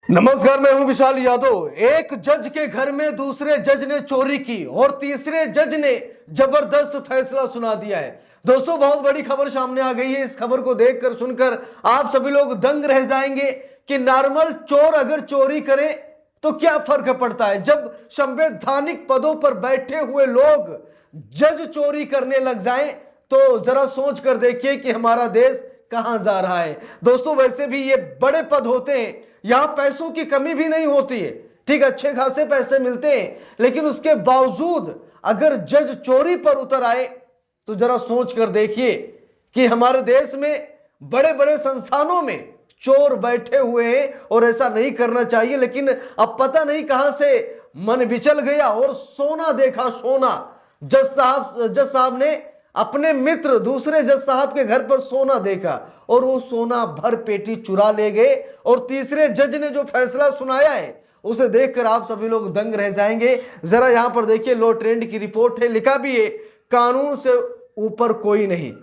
नमस्कार, मैं हूं विशाल यादव। एक जज के घर में दूसरे जज ने चोरी की और तीसरे जज ने जबरदस्त फैसला सुना दिया है। दोस्तों, बहुत बड़ी खबर सामने आ गई है। इस खबर को देखकर सुनकर आप सभी लोग दंग रह जाएंगे कि नॉर्मल चोर अगर चोरी करे तो क्या फर्क पड़ता है, जब संवैधानिक पदों पर बैठे हुए लोग जज चोरी करने लग जाएं तो जरा सोच कर देखिए कि हमारा देश कहां जा रहा है। दोस्तों, वैसे भी ये बड़े पद होते हैं, यहां पैसों की कमी भी नहीं होती है। ठीक, अच्छे खासे पैसे मिलते हैं, लेकिन उसके बावजूद अगर जज चोरी पर उतर आए तो जरा सोच कर देखिए कि हमारे देश में बड़े बड़े संस्थानों में चोर बैठे हुए हैं और ऐसा नहीं करना चाहिए। लेकिन अब पता नहीं कहां से मन विचल गया और सोना देखा, सोना। जज साहब ने अपने मित्र दूसरे जज साहब के घर पर सोना देखा और वो सोना भर पेटी चुरा ले गए। और तीसरे जज ने जो फैसला सुनाया है उसे देखकर आप सभी लोग दंग रह जाएंगे। जरा यहां पर देखिए, लो ट्रेंड की रिपोर्ट है। लिखा भी है, कानून से ऊपर कोई नहीं।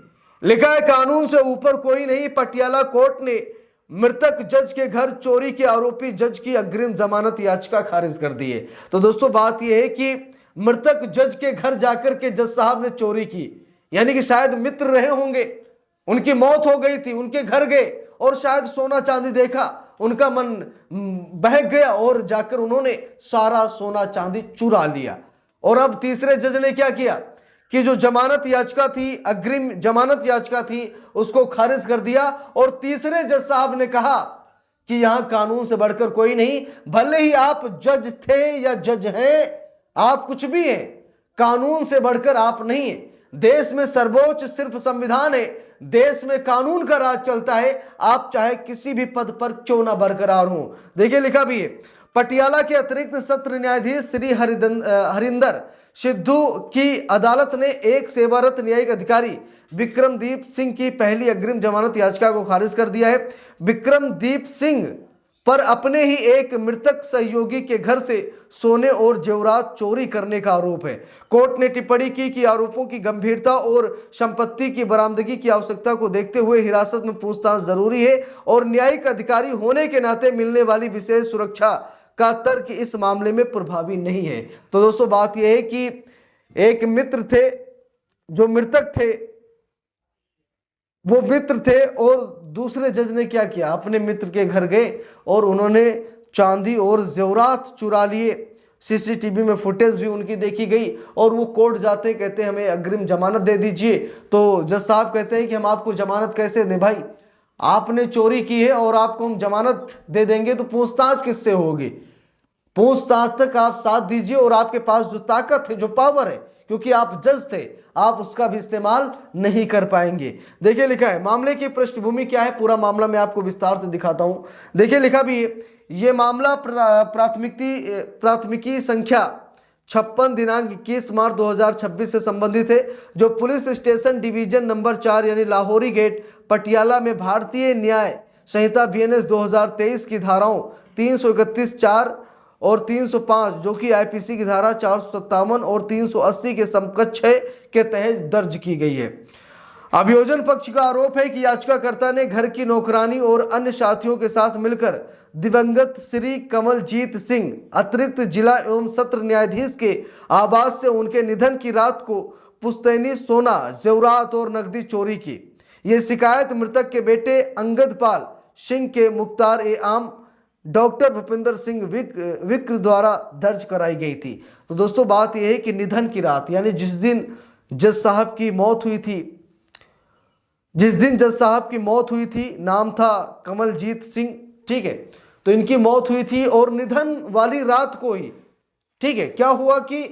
लिखा है, कानून से ऊपर कोई नहीं। पटियाला कोर्ट ने मृतक जज के घर चोरी के आरोपी जज की अग्रिम जमानत याचिका खारिज कर दी है। तो दोस्तों, बात यह है कि मृतक जज के घर जाकर के जज साहब ने चोरी की, यानी कि शायद मित्र रहे होंगे, उनकी मौत हो गई थी, उनके घर गए और शायद सोना चांदी देखा, उनका मन बहक गया और जाकर उन्होंने सारा सोना चांदी चुरा लिया। और अब तीसरे जज ने क्या किया कि जो जमानत याचिका थी, अग्रिम जमानत याचिका थी, उसको खारिज कर दिया। और तीसरे जज साहब ने कहा कि यहां कानून से बढ़कर कोई नहीं। भले ही आप जज थे या जज हैं, आप कुछ भी हैं, कानून से बढ़कर आप नहीं हैं। देश में सर्वोच्च सिर्फ संविधान है, देश में कानून का राज चलता है, आप चाहे किसी भी पद पर क्यों ना बरकरार हो। देखिए, लिखा भी है, पटियाला के अतिरिक्त सत्र न्यायाधीश श्री हरिंदर सिद्धू की अदालत ने एक सेवारत न्यायिक अधिकारी विक्रमदीप सिंह की पहली अग्रिम जमानत याचिका को खारिज कर दिया है। विक्रमदीप सिंह पर अपने ही एक मृतक सहयोगी के घर से सोने और जेवरात चोरी करने का आरोप है। कोर्ट ने टिप्पणी की कि आरोपों की गंभीरता और संपत्ति की बरामदगी की आवश्यकता को देखते हुए हिरासत में पूछताछ जरूरी है और न्यायिक अधिकारी होने के नाते मिलने वाली विशेष सुरक्षा का तर्क इस मामले में प्रभावी नहीं है। तो दोस्तों, बात यह है कि एक मित्र थे, जो मृतक थे वो मित्र थे, और दूसरे जज ने क्या किया, अपने मित्र के घर गए और उन्होंने चांदी और जेवरात चुरा लिए। सीसीटीवी में फुटेज भी उनकी देखी गई और वो कोर्ट जाते कहते हैं हमें अग्रिम जमानत दे दीजिए। तो जज साहब कहते हैं कि हम आपको जमानत कैसे दें भाई, आपने चोरी की है और आपको हम जमानत दे देंगे तो पूछताछ किससे होगी, पूछताछ तक आप साथ दीजिए और आपके पास जो ताकत है, जो पावर है, क्योंकि आप जज थे, आप उसका भी इस्तेमाल नहीं कर पाएंगे। देखिए, लिखा है, मामले की पृष्ठभूमि क्या है, पूरा मामला मैं आपको विस्तार से दिखाता हूं। देखिए, लिखा भी है, ये मामला प्राथमिकी संख्या 56 दिनांक 21 मार्च 2026 से संबंधित है, जो पुलिस स्टेशन डिवीजन नंबर 4 यानी लाहौरी गेट पटियाला में भारतीय न्याय संहिता बीएनएस 2023 की धाराओं 331(4) और 305 जो कि आईपीसी की धारा 457 और 380 के समकक्ष है के तहत दर्ज की गई है। अभियोजन पक्ष का आरोप है कि याचिकाकर्ता ने घर की नौकरानी और अन्य साथियों के साथ मिलकर दिवंगत श्री कमलजीत सिंह अतिरिक्त जिला एवं सत्र न्यायाधीश के आवास से उनके निधन की रात को पुश्तैनी सोना, जेवरात और नकदी चोरी की। ये शिकायत मृतक के बेटे अंगदपाल सिंह के मुख्तार ए आम डॉक्टर भूपिंदर सिंह विक्र द्वारा दर्ज कराई गई थी। तो दोस्तों, बात यह है कि निधन की रात, यानी जिस दिन जज साहब की मौत हुई थी, नाम था कमलजीत सिंह, ठीक है, तो इनकी मौत हुई थी और निधन वाली रात को ही, ठीक है, क्या हुआ कि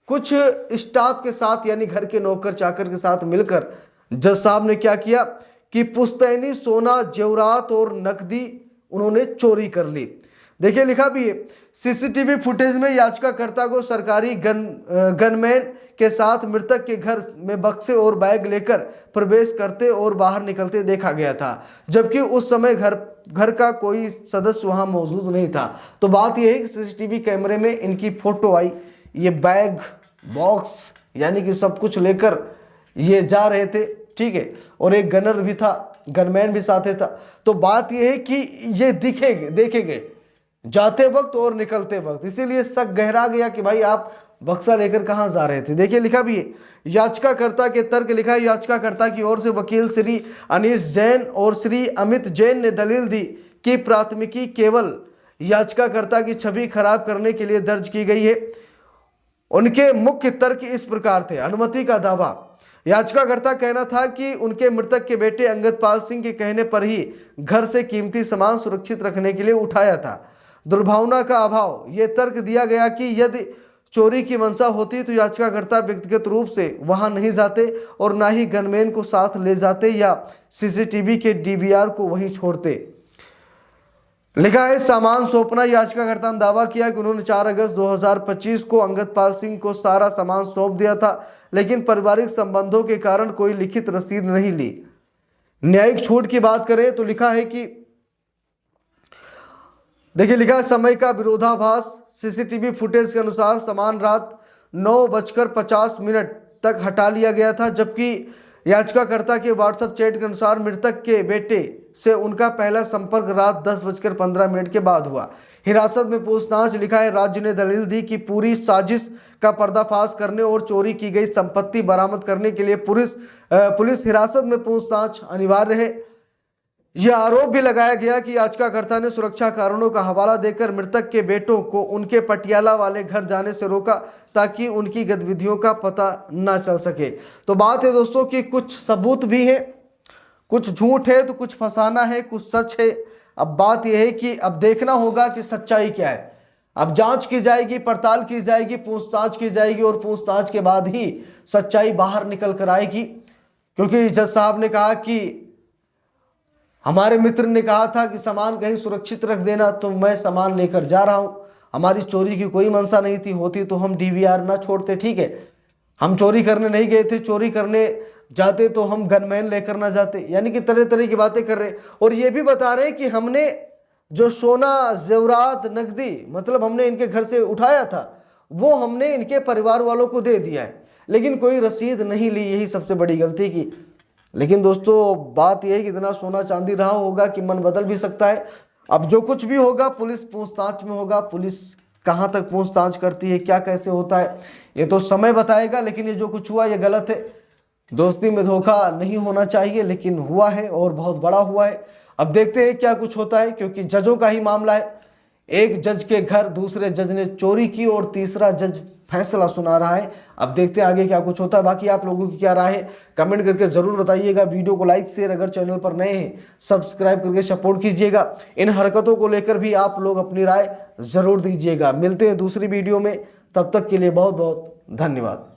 कुछ स्टाफ के साथ यानी घर के नौकर चाकर के साथ मिलकर जज साहब ने क्या किया कि पुश्तैनी सोना, जेवरात और नकदी उन्होंने चोरी कर ली। देखिए, लिखा भी है, सीसीटीवी फुटेज में याचिकाकर्ता को सरकारी गनमैन के साथ मृतक के घर में बक्से और बैग लेकर प्रवेश करते और बाहर निकलते देखा गया था, जबकि उस समय घर का कोई सदस्य वहां मौजूद नहीं था। तो बात यह है कि सीसीटीवी कैमरे में इनकी फोटो आई, ये बैग, बॉक्स, यानी कि सब कुछ लेकर ये जा रहे थे, ठीक है, और एक गनर भी था, गनमैन भी साथ था। तो बात यह है कि ये देखे गए जाते वक्त और निकलते वक्त। इसीलिए शक गहरा गया कि भाई आप बक्सा लेकर कहां जा रहे थे। देखिए लिखा भी है, याचिकाकर्ता के तर्क लिखा है, याचिकाकर्ता की ओर से वकील श्री अनीश जैन और श्री अमित जैन ने दलील दी कि प्राथमिकी केवल याचिकाकर्ता की छवि खराब करने के लिए दर्ज की गई है। उनके मुख्य तर्क इस प्रकार थे। अनुमति का दावा, याचिकाकर्ता कहना था कि उनके मृतक के बेटे अंगदपाल सिंह के कहने पर ही घर से कीमती सामान सुरक्षित रखने के लिए उठाया था। दुर्भावना का अभाव, यह तर्क दिया गया कि यदि चोरी की मंशा होती तो याचिकाकर्ता व्यक्तिगत रूप से वहां नहीं जाते और ना ही गनमैन को साथ ले जाते या सीसीटीवी के डीवीआर को वहीं छोड़ते। लिखा है, सामान सौंपना, याचिकाकर्ता ने दावा किया कि उन्होंने 4 अगस्त 2025 को अंगदपाल सिंह को सारा सामान सौंप दिया था, लेकिन पारिवारिक संबंधों के कारण कोई लिखित रसीद नहीं ली। न्यायिक छूट की बात करें तो लिखा है कि देखिए लिखा है, समय का विरोधाभास, सीसीटीवी फुटेज के अनुसार सामान रात 9:50 तक हटा लिया गया था, जबकि याचिकाकर्ता के व्हाट्सएप चैट के अनुसार मृतक के बेटे से उनका पहला संपर्क रात 10:15 के बाद हुआ। हिरासत में पूछताछ, लिखा है, राज्य ने दलील दी कि पूरी साजिश का पर्दाफाश करने और चोरी की गई संपत्ति बरामद करने के लिए पुलिस हिरासत में पूछताछ अनिवार्य है। यह आरोप भी लगाया गया कि याचिकाकर्ता ने सुरक्षा कारणों का हवाला देकर मृतक के बेटों को उनके पटियाला वाले घर जाने से रोका ताकि उनकी गतिविधियों का पता न चल सके। तो बात है दोस्तों कि कुछ सबूत भी है, कुछ झूठ है तो कुछ फसाना है, कुछ सच है। अब बात यह है कि अब देखना होगा कि सच्चाई क्या है। अब जांच की जाएगी, पड़ताल की जाएगी, पूछताछ की जाएगी और पूछताछ के बाद ही सच्चाई बाहर निकल कर आएगी। क्योंकि जज साहब ने कहा कि हमारे मित्र ने कहा था कि सामान कहीं सुरक्षित रख देना, तो मैं सामान लेकर जा रहा हूं। हमारी चोरी की कोई मंशा नहीं थी, होती तो हम डीवीआर ना छोड़ते, ठीक है। हम चोरी करने नहीं गए थे, चोरी करने जाते तो हम गनमैन लेकर ना जाते। यानी कि तरह तरह की बातें कर रहे हैं। और ये भी बता रहे हैं कि हमने जो सोना, जेवरात, नकदी मतलब हमने इनके घर से उठाया था, वो हमने इनके परिवार वालों को दे दिया है, लेकिन कोई रसीद नहीं ली। यही सबसे बड़ी गलती की। लेकिन दोस्तों बात यह है कि इतना सोना चांदी रहा होगा कि मन बदल भी सकता है। अब जो कुछ भी होगा पुलिस पूछताछ में होगा। पुलिस कहां तक पूछताछ करती है, क्या कैसे होता है, ये तो समय बताएगा। लेकिन ये जो कुछ हुआ ये गलत है। दोस्ती में धोखा नहीं होना चाहिए, लेकिन हुआ है और बहुत बड़ा हुआ है। अब देखते हैं क्या कुछ होता है, क्योंकि जजों का ही मामला है। एक जज के घर दूसरे जज ने चोरी की और तीसरा जज फैसला सुना रहा है। अब देखते हैं आगे क्या कुछ होता है। बाकी आप लोगों की क्या राय है कमेंट करके जरूर बताइएगा। वीडियो को लाइक शेयर, अगर चैनल पर नए हैं सब्सक्राइब करके सपोर्ट कीजिएगा। इन हरकतों को लेकर भी आप लोग अपनी राय जरूर दीजिएगा। मिलते हैं दूसरी वीडियो में, तब तक के लिए बहुत बहुत धन्यवाद।